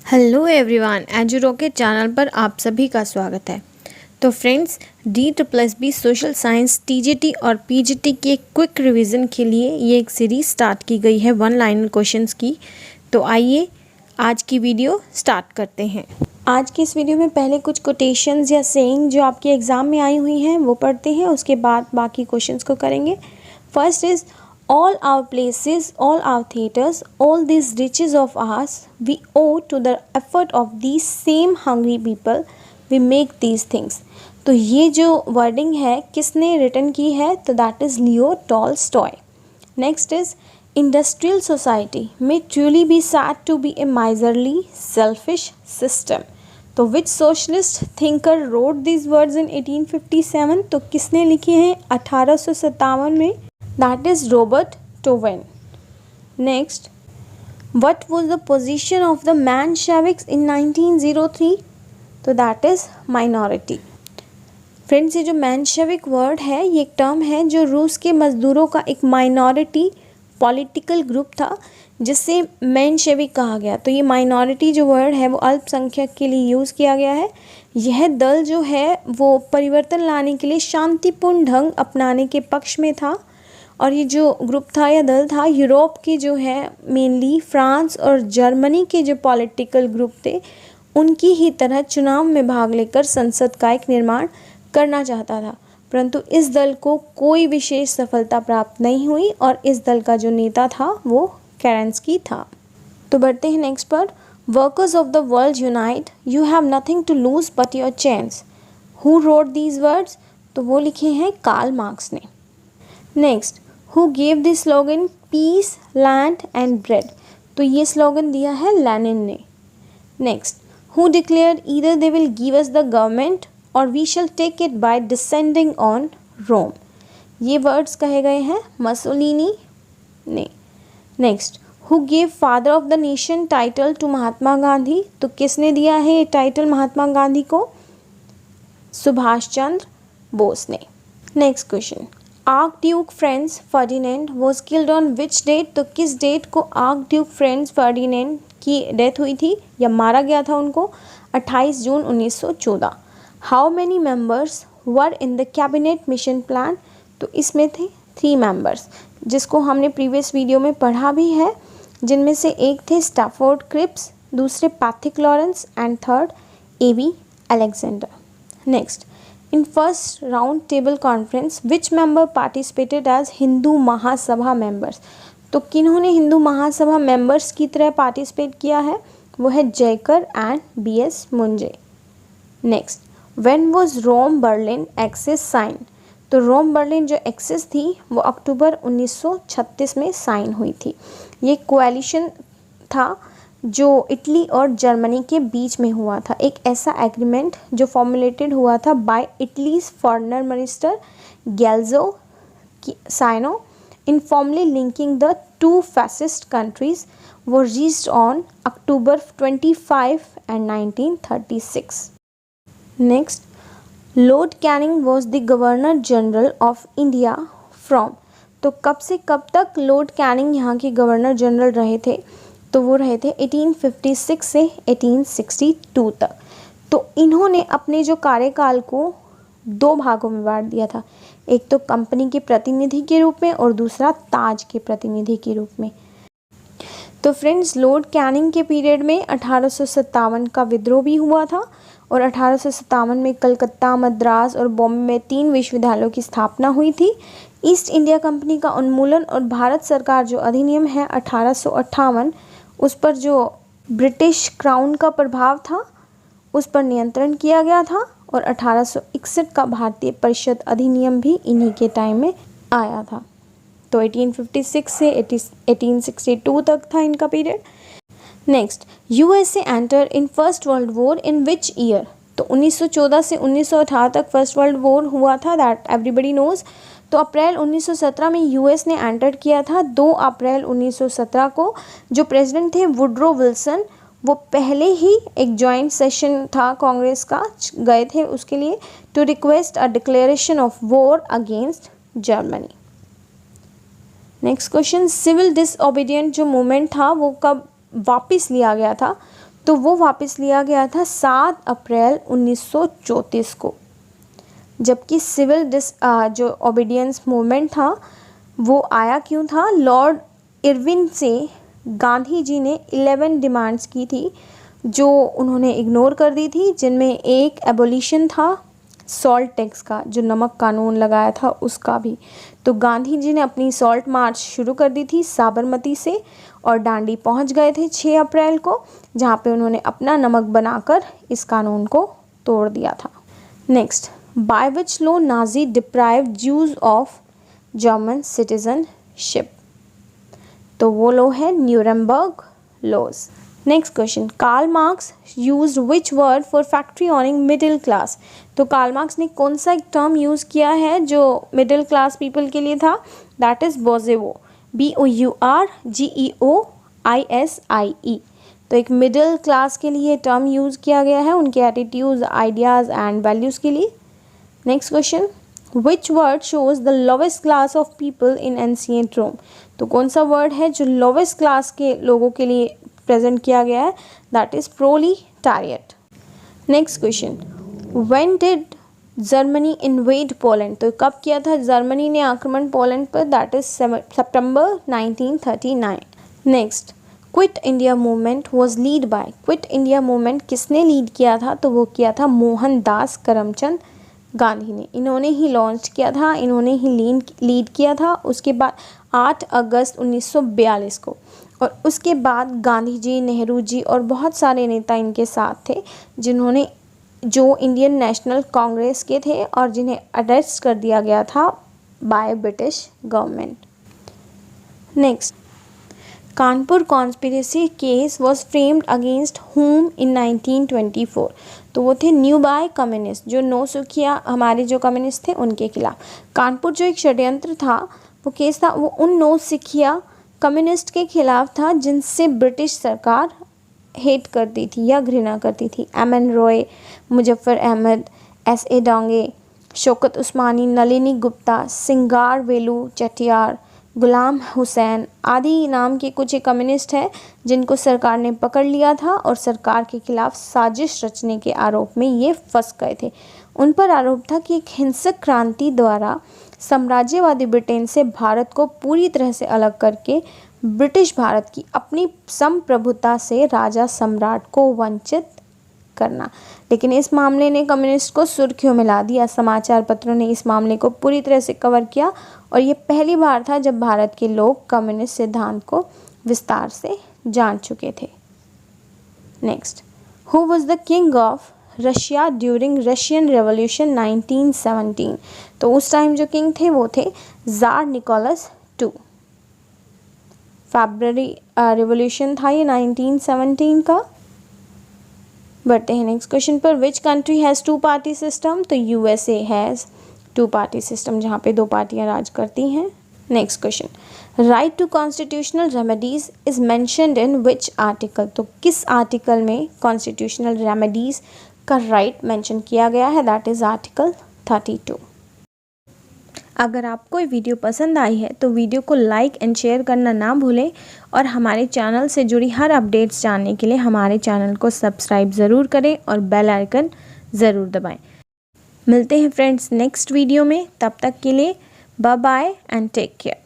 Hello everyone, edu rocket channel पर आप सभी का स्वागत है। तो friends, DSSB social science TGT और PGT के क्विक रिवीजन के लिए ये एक सीरीज स्टार्ट की गई है 1 लाइन क्वेश्चंस की। तो आइए आज की वीडियो स्टार्ट करते हैं। आज की इस वीडियो में पहले कुछ कोटेशंस या सेइंग जो आपके एग्ज़ाम में आई हुई हैं वो पढ़ते हैं, उसके बाद बाकी क्वेश्चंस को करेंगे। First is all our places, all our theatres, all these riches of ours, we owe to the effort of these same hungry people. We make these things. तो ये जो वर्डिंग है किसने रिटन की है? तो that is Leo Tolstoy. Next is industrial society may truly be sad to be a miserly, selfish system. तो which socialist thinker wrote these words in 1857? तो किसने लिखे हैं 1857 में? That is Robert Owen. Next, what was the position of the Mensheviks in 1903? तो that is minority. Friends, ये जो मैनशेविक word है ये एक टर्म है जो रूस के मज़दूरों का एक माइनॉरिटी पॉलिटिकल ग्रुप था जिसे मेनशेविक कहा गया। तो ये माइनॉरिटी जो वर्ड है वो अल्पसंख्यक के लिए यूज़ किया गया है। यह दल जो है वो परिवर्तन लाने के लिए शांतिपूर्ण ढंग अपनाने के पक्ष में था और ये जो ग्रुप था या दल था यूरोप के जो है मेनली फ्रांस और जर्मनी के जो पॉलिटिकल ग्रुप थे उनकी ही तरह चुनाव में भाग लेकर संसद का एक निर्माण करना चाहता था, परंतु इस दल को कोई विशेष सफलता प्राप्त नहीं हुई और इस दल का जो नेता था वो केरेंस्की था। तो बढ़ते हैं नेक्स्ट पर। Workers of the world unite, you have nothing to lose but your chains. Who wrote these words? तो वो लिखे हैं कार्ल मार्क्स ने। Next, who gave the slogan peace, land and bread? तो ये स्लोगन दिया है लेनिन ने। Next, who declared either they will give us the government or we shall take it by descending on Rome? ये words कहे गए हैं Mussolini ने। Next, who gave father of the nation title to Mahatma Gandhi? तो किसने दिया है ये टाइटल महात्मा गांधी को? सुभाष चंद्र बोस ने। Next question, archduke Franz Ferdinand was killed on which date? तो किस डेट को आर्क ड्यूक फ्रांस फर्डिनेंड की डेथ हुई थी या मारा गया था उनको? 28 June 1914। How many members were in the cabinet mission plan? तो इसमें थे 3 मेंबर्स जिसको हमने प्रीवियस वीडियो में पढ़ा भी है, जिनमें से एक थे स्टैफोर्ड क्रिप्स, दूसरे Pethick Lawrence and third A.V. Alexander. Next, in first round table conference which member participated as Hindu Mahasabha members? तो किन्होंने हिंदू महासभा मेंबर्स की तरह पार्टिसिपेट किया है? वो है Jayakar and B.S. Moonje. Next, when was Rome Berlin axis sign? तो रोम बर्लिन जो एक्सेस थी वो अक्टूबर 1936 में साइन हुई थी। ये कोएलिशन था जो इटली और जर्मनी के बीच में हुआ था, एक ऐसा एग्रीमेंट जो फॉर्मुलेटेड हुआ था by Italy's foreign minister Galeazzo Ciano informally linking the 2 fascist countries were reached on October 25 and 1936. Next, Lord Canning was the Governor General of India from? तो कब से कब तक लॉर्ड कैनिंग यहाँ के गवर्नर जनरल रहे थे? तो वो रहे थे 1856 से 1862 तक। तो इन्होंने अपने जो कार्यकाल को 2 भागों में बांट दिया था, एक तो कंपनी के प्रतिनिधि के रूप में और दूसरा ताज के प्रतिनिधि के रूप में। तो फ्रेंड्स, लॉर्ड कैनिंग के पीरियड में 1857 का विद्रोह भी हुआ था और 1857 में कलकत्ता, मद्रास और बॉम्बे में 3 विश्वविद्यालयों की स्थापना हुई थी। ईस्ट इंडिया कंपनी का उन्मूलन और भारत सरकार जो अधिनियम है 1858, उस पर जो ब्रिटिश क्राउन का प्रभाव था उस पर नियंत्रण किया गया था और 1861 का भारतीय परिषद अधिनियम भी इन्हीं के टाइम में आया था। तो 1856 से 1862 तक था इनका period. Next, USA enter in first world war in which year? तो 1914 से 1918 तक फर्स्ट वर्ल्ड वॉर हुआ था, दैट एवरीबडी नोज। तो अप्रैल 1917 में यूएस ने एंटर किया था। 2 अप्रैल 1917 को जो प्रेसिडेंट थे वुड्रो विल्सन, वो पहले ही एक जॉइंट सेशन था कांग्रेस का, गए थे उसके लिए to request a declaration of war against Germany. Next question, civil disobedient जो मूवमेंट था वो कब वापस लिया गया था? तो वो वापस लिया गया था 7 अप्रैल 1934 को। जबकि जो ओबीडियंस मूवमेंट था वो आया क्यों था? लॉर्ड इरविन से गांधी जी ने 11 डिमांड्स की थी जो उन्होंने इग्नोर कर दी थी, जिनमें एक एबोलिशन था सॉल्ट टैक्स का, जो नमक कानून लगाया था उसका भी। तो गांधी जी ने अपनी सॉल्ट मार्च शुरू कर दी थी साबरमती से और डांडी पहुंच गए थे 6 अप्रैल को, जहां पे उन्होंने अपना नमक बनाकर इस कानून को तोड़ दिया था। Next, by which law Nazi deprived Jews of German citizenship? तो वो लॉ है Nuremberg laws. Next question, Karl Marx used which word for factory owning middle class? तो कार्ल मार्क्स ने कौन सा एक टर्म यूज़ किया है जो मिडिल क्लास पीपल के लिए था? That is bourgeoisie, BOURGEOISIE। तो एक मिडिल क्लास के लिए टर्म यूज़ किया गया है उनके एटीट्यूड्स, आइडियाज़ एंड वैल्यूज़ के लिए। Next question, which word shows the lowest class of people in ancient Rome? तो कौन सा वर्ड है जो लोवेस्ट क्लास के लोगों के लिए प्रेजेंट किया गया है? That is proletariat. Next question, when did Germany invade Poland? तो कब किया था जर्मनी ने आक्रमण पोलैंड पर? That is September 1939। Next, quit India movement was led by? Quit India movement किसने लीड किया था? तो वो किया था मोहनदास करमचंद गांधी ने। इन्होंने ही लॉन्च किया था, इन्होंने ही लीड किया था। उसके बाद 8 अगस्त 1942 को, और उसके बाद गांधी जी, नेहरू जी और बहुत सारे नेता इनके साथ थे जिन्होंने जो इंडियन नेशनल कांग्रेस के थे और जिन्हें अरेस्ट कर दिया गया था by British government. Next, Kanpur conspiracy case was framed against हुम इन 1924? तो वो थे न्यू बाय कम्युनिस्ट, जो नौसिखिया हमारे जो कम्युनिस्ट थे उनके खिलाफ। कानपुर जो एक षड्यंत्र था, वो केस था, वो उन नौसिखिया कम्युनिस्ट के खिलाफ था जिनसे ब्रिटिश सरकार हेट करती थी या घृणा करती थी। MN रॉय, मुजफ्फर अहमद, SA डांगे, शौकत उस्मानी, नलिनी गुप्ता, सिंगार वेलू चेटियार, गुलाम हुसैन आदि नाम के कुछ कम्युनिस्ट हैं जिनको सरकार ने पकड़ लिया था और सरकार के खिलाफ साजिश रचने के आरोप में ये फंस गए थे। उन पर आरोप था कि एक हिंसक क्रांति द्वारा साम्राज्यवादी ब्रिटेन से भारत को पूरी तरह से अलग करके ब्रिटिश भारत की अपनी संप्रभुता से राजा सम्राट को वंचित करना। लेकिन इस मामले ने कम्युनिस्ट को सुर्खियों में ला दिया। समाचार पत्रों ने इस मामले को पूरी तरह से कवर किया और ये पहली बार था जब भारत के लोग कम्युनिस्ट सिद्धांत को विस्तार से जान चुके थे। Next, who was the king of Russia during Russian revolution 1917? तो उस टाइम जो किंग थे वो थे जार निकोलस II। फरवरी रेवोल्यूशन था ये 1917 का। बढ़ते हैं नेक्स्ट क्वेश्चन पर, which country has 2 party system? तो USA हैज़ 2 पार्टी सिस्टम, जहाँ पे 2 पार्टियाँ राज करती हैं। Next question, right to constitutional remedies is mentioned in which article? तो किस आर्टिकल में कॉन्स्टिट्यूशनल रेमेडीज का राइट मेंशन किया गया है? That is article 32। अगर आपको ये वीडियो पसंद आई है तो वीडियो को लाइक एंड शेयर करना ना भूलें और हमारे चैनल से जुड़ी हर अपडेट्स जानने के लिए हमारे चैनल को सब्सक्राइब ज़रूर करें और बेल आइकन ज़रूर दबाएं। मिलते हैं फ्रेंड्स नेक्स्ट वीडियो में, तब तक के लिए bye bye and take care.